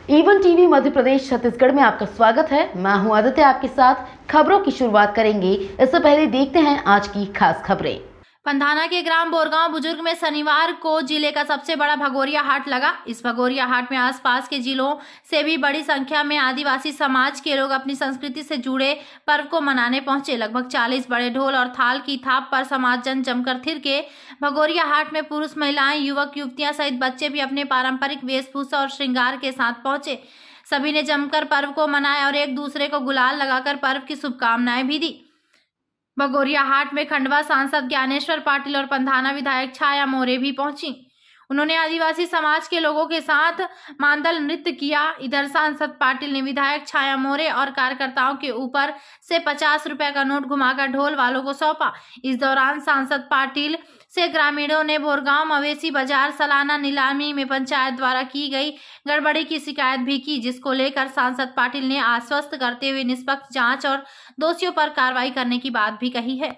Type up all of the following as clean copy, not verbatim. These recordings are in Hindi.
ईवन टीवी मध्य प्रदेश छत्तीसगढ़ में आपका स्वागत है। मैं हूं आदित्य, आपके साथ खबरों की शुरुआत करेंगे। इससे पहले देखते हैं आज की खास खबरें। पंधाना के ग्राम बोरगांव बुजुर्ग में शनिवार को जिले का सबसे बड़ा भगोरिया हाट लगा। इस भगोरिया हाट में आसपास के जिलों से भी बड़ी संख्या में आदिवासी समाज के लोग अपनी संस्कृति से जुड़े पर्व को मनाने पहुंचे। लगभग 40 बड़े ढोल और थाल की थाप पर समाजजन जमकर थिरके। भगोरिया हाट में पुरुष, महिलाएं, युवक युवतियां सहित बच्चे भी अपने पारंपरिक वेशभूषा और श्रृंगार के साथ पहुंचे। सभी ने जमकर पर्व को मनाया और एक दूसरे को गुलाल लगाकर पर्व की शुभकामनाएं भी दी। भगोरिया हाट में खंडवा सांसद ज्ञानेश्वर पाटिल और पंधाना विधायक छाया मोरे भी पहुंची। उन्होंने आदिवासी समाज के लोगों के साथ मांदल नृत्य किया। इधर सांसद पाटिल ने विधायक छाया मोरे और कार्यकर्ताओं के ऊपर से 50 रुपए का नोट घुमाकर ढोल वालों को सौंपा। इस दौरान सांसद पाटिल से ग्रामीणों ने बोरगांव मवेशी बाजार सालाना नीलामी में पंचायत द्वारा की गई गड़बड़ी की शिकायत भी की, जिसको लेकर सांसद पाटिल ने आश्वस्त करते हुए निष्पक्ष जांच और दोषियों पर कार्रवाई करने की बात भी कही है।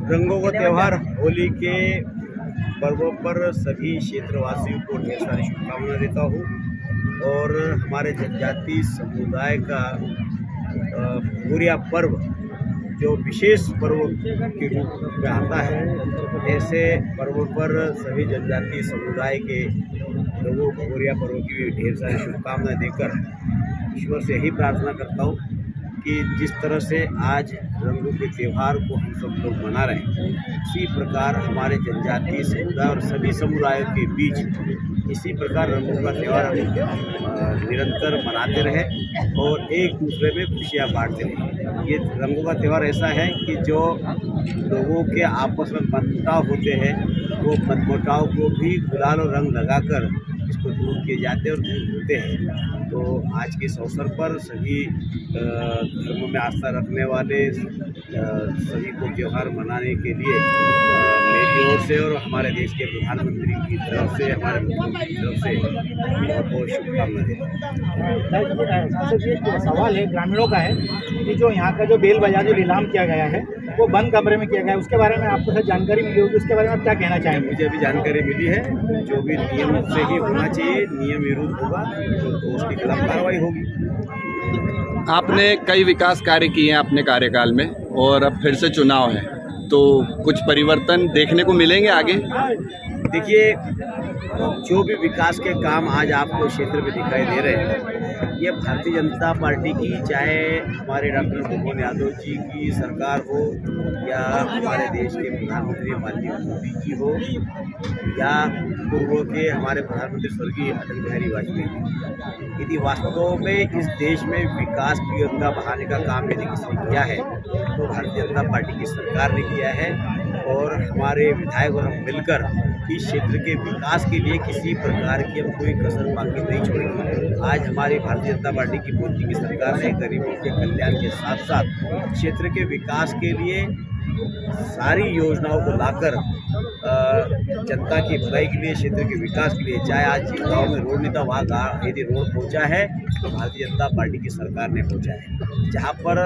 रंगों का त्यौहार होली के पर्वों पर सभी क्षेत्रवासियों को ढेर सारी शुभकामनाएं देता हूँ और हमारे जनजाति समुदाय का भगोरिया पर्व जो विशेष पर्व के रूप में आता है, ऐसे पर्वों पर सभी जनजाति समुदाय के लोगों को भगोरिया पर्व की ढेर सारी शुभकामनाएं देकर ईश्वर से यही प्रार्थना करता हूँ कि जिस तरह से आज रंगों के त्यौहार को हम सब लोग मना रहे हैं, इसी प्रकार हमारे जनजातीय समुदाय और सभी समुदायों के बीच इसी प्रकार रंगों का त्यौहार हम निरंतर मनाते रहे और एक दूसरे में खुशियाँ बांटते रहे। ये रंगों का त्यौहार ऐसा है कि जो लोगों के आपस में मनमुटाव होते हैं, वो मनमुटाव को भी गुलाल और रंग लगाकर इसको दूर किए जाते हैं और दूर होते हैं। तो आज के इस अवसर पर सभी धर्मों में आस्था रखने वाले सभी को त्यौहार मनाने के लिए मेरी ओर से और हमारे देश के प्रधानमंत्री की तरफ से, हमारे मुख्यमंत्री की तरफ से बहुत बहुत शुभकामनाएं देता हूँ। सांसद जी, एक सवाल है ग्रामीणों का है कि जो यहाँ का जो बेल बाजार जो नीलाम किया गया है वो बंद कमरे में किया गया है, उसके बारे में आपको जानकारी मिली होगी, उसके बारे में आप क्या कहना चाहेंगे? मुझे अभी जानकारी मिली है, जो भी नियम से ही होना चाहिए, नियम विरुद्ध होगा तो उसके खिलाफ कार्रवाई होगी। आपने कई विकास कार्य किए हैं अपने कार्यकाल में और अब फिर से चुनाव है, तो कुछ परिवर्तन देखने को मिलेंगे आगे? देखिए, जो भी विकास के काम आज आपको क्षेत्र में दिखाई दे रहे हैं, ये भारतीय जनता पार्टी की, चाहे हमारे डॉक्टर भूपेंद्र यादव जी की सरकार हो या हमारे देश के प्रधानमंत्री माननीय मोदी जी हो या पूर्व के हमारे प्रधानमंत्री स्वर्गीय अटल बिहारी वाजपेयी, यदि वास्तव में इस देश में विकास की गंगा बहाने का काम यदि किसी ने किया है तो भारतीय जनता पार्टी की सरकार ने किया है। और हमारे विधायक और हम मिलकर इस क्षेत्र के विकास के लिए किसी प्रकार की हम कोई कसर बाकी नहीं छोड़ेंगे। आज हमारी भारतीय जनता पार्टी की मोदी की सरकार ने गरीबों के कल्याण के साथ साथ क्षेत्र के विकास के लिए सारी योजनाओं को लाकर जनता की भलाई के लिए, क्षेत्र के विकास के लिए, चाहे आज जिस गाँव में रोड नहीं था वहाँ यदि रोड पहुँचा है तो भारतीय जनता पार्टी की सरकार ने पहुँचा है। जहाँ पर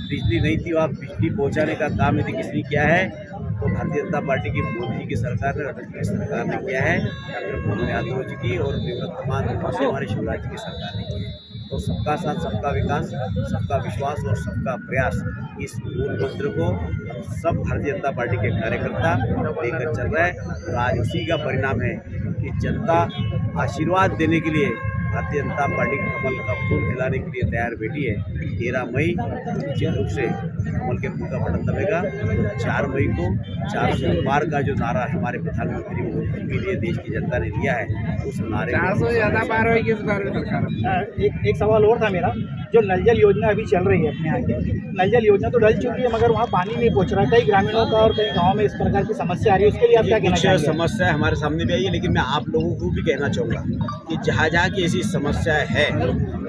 बिजली नहीं थी वहाँ बिजली पहुँचाने का काम यदि किसी ने किया है तो भारतीय जनता पार्टी की मोदी जी की सरकार ने, अटल जी की सरकार ने किया है, डॉक्टर भूपेंद्र यादव जी की और निवर्तमान हमारे शिवराज जी की सरकार ने किया है। तो सबका साथ, सबका विकास, सबका विश्वास और सबका प्रयास, इस मूल मंत्र को हम सब भारतीय जनता पार्टी के कार्यकर्ता लेकर चल रहे हैं और आज उसी का परिणाम है कि जनता आशीर्वाद देने के लिए भारतीय जनता पार्टी कमल का फूल खिलाने के लिए तैयार बैठी है। 13 मई निश्चित रूप से कमल के फूल का बटन दबेगा। 4 मई को 400 पार का जो नारा हमारे प्रधानमंत्री मोदी जी के लिए देश की जनता ने दिया है, उस नारे 400 ज़्यादा पार होगी इस बार सरकार। एक सवाल और था मेरा, जो नल जल योजना अभी चल रही है अपने यहाँ की, नल जल योजना तो डल चुकी है मगर वहाँ पानी नहीं पहुँच रहा। कई ग्रामीणों का और कई गाँव में इस प्रकार की समस्या आ रही है, उसके लिए आप क्या कहना चाहेंगे? समस्या हमारे सामने भी आई है, लेकिन मैं आप लोगों को भी कहना चाहूँगा कि जहाँ जहाँ की ऐसी समस्या है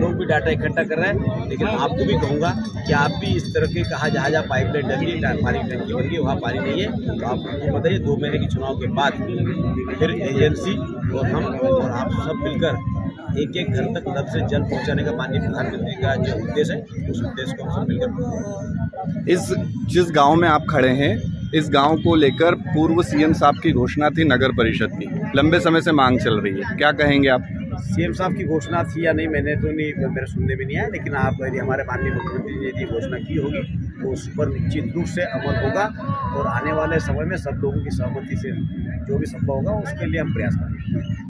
लोग भी डाटा इकट्ठा कर रहे हैं, लेकिन आपको भी कहूँगा कि आप भी इस तरह के जहाँ जहाँ पाइपलाइन डली है, पानी की टंकी बन गई, वहाँ पानी नहीं है, तो आप हमको बताइए 2 महीने के चुनाव के बाद फिर एजेंसी और हम और आप सब मिलकर एक घर तक नल से जल पहुँचाने का माननीय प्रधानमंत्री का जो उद्देश्य है, उस उद्देश्य को हम सब मिलकर जिस गांव में आप खड़े हैं, इस गांव को लेकर पूर्व सीएम साहब की घोषणा थी नगर परिषद की, लंबे समय से मांग चल रही है, क्या कहेंगे आप? सीएम साहब की घोषणा थी या नहीं, मेरे सुनने में नहीं आया, लेकिन आप यदि हमारे माननीय मुख्यमंत्री ने यदि घोषणा की होगी तो उस पर निश्चित रूप से अमल होगा और आने वाले समय में सब लोगों की सहमति से जो भी संभव होगा उसके लिए हम प्रयास करेंगे।